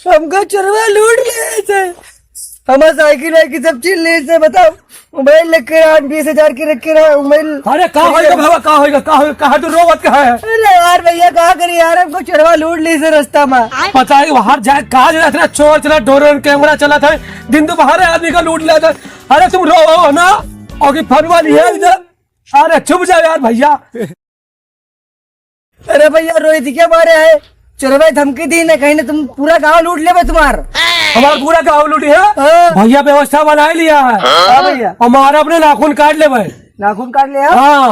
हमको चोरवा लूट लिए थे, हमारा साइकिल है कि सब चीज ले से। बताओ मोबाइल लेके 20,000 की रख के रहा मोबाइल। अरे कहाँ होगा बाबा, कहाँ होगा, कहाँ तो रोवत कहाँ है? अरे यार भैया कहा करिए यार, हमको चोरवा लूट ली से रास्ता में। पता है बाहर जाए कहा जा रहा था, चोर चला, ड्रोन कैमरा चला था, दिन तो बाहर आदमी का लूट लिया था। अरे तुम रो ना, और फरवा नहीं है इधर। अरे चुप जाओ यार भैया। अरे भैया रोहित क्या मारे है, चोरवा धमकी दी ना, कहीं ना तुम पूरा गाँव लूट ले तुम्हार। हमारा पूरा गाँव लूटी है भैया, व्यवस्था बना लिया है। हाँ भैया, हमारा अपने नाखून काट ले भाई, नाखून काट लिया। हाँ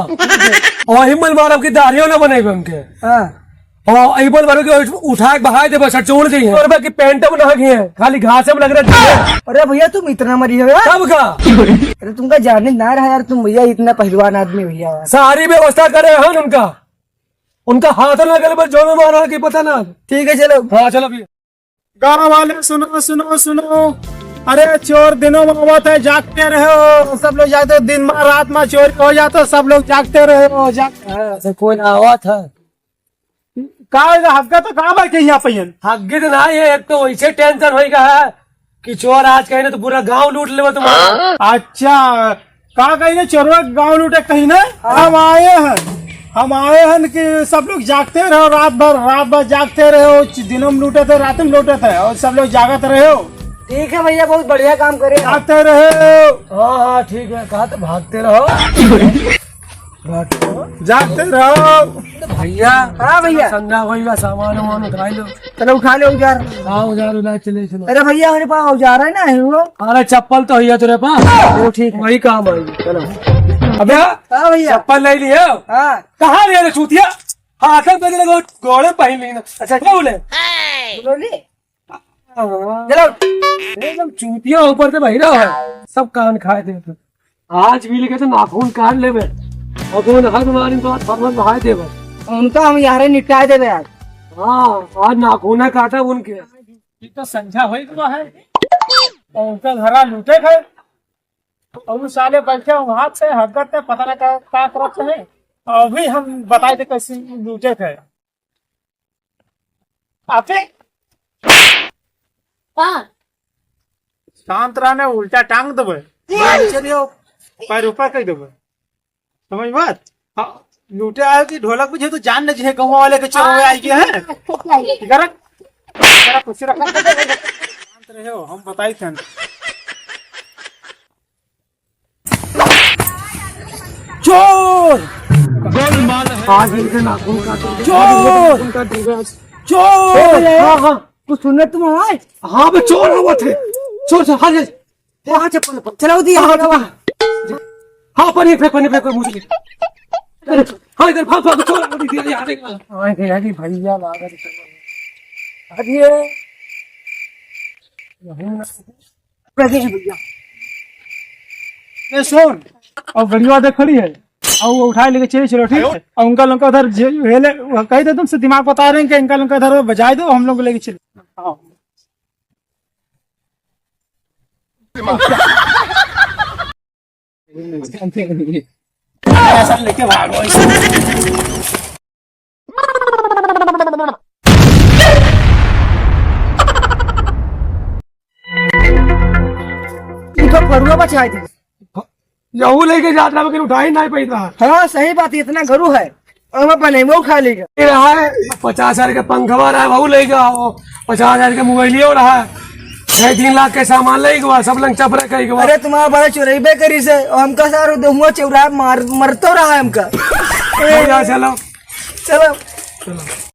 और हिम्मत मारब की दाढ़ियों न बने उनके। हाँ और इबल बारू के उठा के बहाए दे, बस चोड़ दी है। और की पैंट बना गई है, खाली घास में लग रहा है। अरे भैया तुम इतना मरी हो यार, कब का? अरे तुमका जाने ना रहा यार, तुम भैया इतना पहलवान आदमी भैया यार। सारी व्यवस्था करे हैं उनका हाथ न लगे, बस जो में मारा की पता ना। ठीक है चलो। हाँ चलो भैया। गाँव वाले सुनो सुनो सुनो, अरे चोर दिनों में आवत है, जागते रहो सब लोग, जागते दिन में रात में चोरी हो जाता, सब लोग जागते रहो। ऐसे कोई ना आवा था, हक्का तो कहाँ बैठे यहाँ पहियन? हग्गे तो ना है, एक तो वैसे टेंशन होगा है कि चोर आज कहीं ना तो पूरा गांव लूट ले तुम्हारा। अच्छा कहा कहीं ना चोरवा गाँव लूटे कहीं ना? हम आए हैं कि सब लोग जागते रहो, रात भर जागते रहो, दिनों में लूटे थे, रात में लूटे थे, और सब लोग जागते रहो। ठीक है भैया, बहुत बढ़िया काम करे। जागते रहो। हाँ हाँ ठीक है, कहा तो भागते रहो। जागते रहो भैया। हाँ भैया, संगा भैया सामान वामान उठा लो। चलो उठा लो औजार। हाँ औजार उला चले चलो। अरे भैया मेरे पास औजार है ना वो। अरे चप्पल तो है तेरे पास, वो ठीक है, वही काम आएगी। चलो। अबे हाँ भैया। चप्पल ले लिए? हाँ कहाँ ले चूतिया, हाथ में लगे घोड़े पहन ली ना। अच्छा क्या बोले? चलो एकदम चूतिया ऊपर से बहिरा है, सब कान खाए थे। आज भी लेके तो नाखून काट ले और हर बीमारी फरमान बहाए दे। उनका हम यार निपटाए देवे यार। हाँ आज नाखून काटा उनके। तो संझा हो गया है, और उनका घरा लूटे थे, और वो साले बैठे वहां से हरकत है, पता नहीं क्या करते हैं। अभी हम बताए थे कैसे लूटे थे। आपे शांत रहने, उल्टा टांग देवे, पैर ऊपर कर देवे, समझ बात? हाँ, लूटे आए कि ढोलक बुझे तो जान न जे गाँव वाले के चोर आई गए हैं। शांत रहे हो, हम बताई थे। चोर आज इनके नाखून काटे। चोर चोर। हाँ हाँ कुछ सुनने तुम आए? हाँ बे चोर हुआ थे, चोर से। हाँ चप्पल चलाओ दिया। हाँ पनीर फेंक मुझे। हाँ इधर भाग भाग, चोर आ गई यार। भैया ये सुन, और गड़िया देख खड़ी है, और वो उठाए लेके चले चलो, ठीक है? और उनका लोग का उधर कही थे, तुमसे दिमाग बता रहे हैं कि इनका लोग का इधर बजाए दो, हम लोग लेके चले। हाँ ऐसा लेके भागो। फरुआ बचाए थे। यहू लेके जाता लेकिन उठा ही नहीं पाई था। हाँ सही बात, इतना गरु है और मैं बने वो खा लेगा। रहा है 50,000 का पंखवा रहा है, वहू लेगा। वो 50,000 का मोबाइल हो रहा है, 3 लाख के सामान लेगा, सब लंग चपरा कहीं। अरे तुम्हारा बड़ा चोरेबे करी से, और हमका सारा दोहुआ चौरा मरतो रहा है हमका। चलो चलो।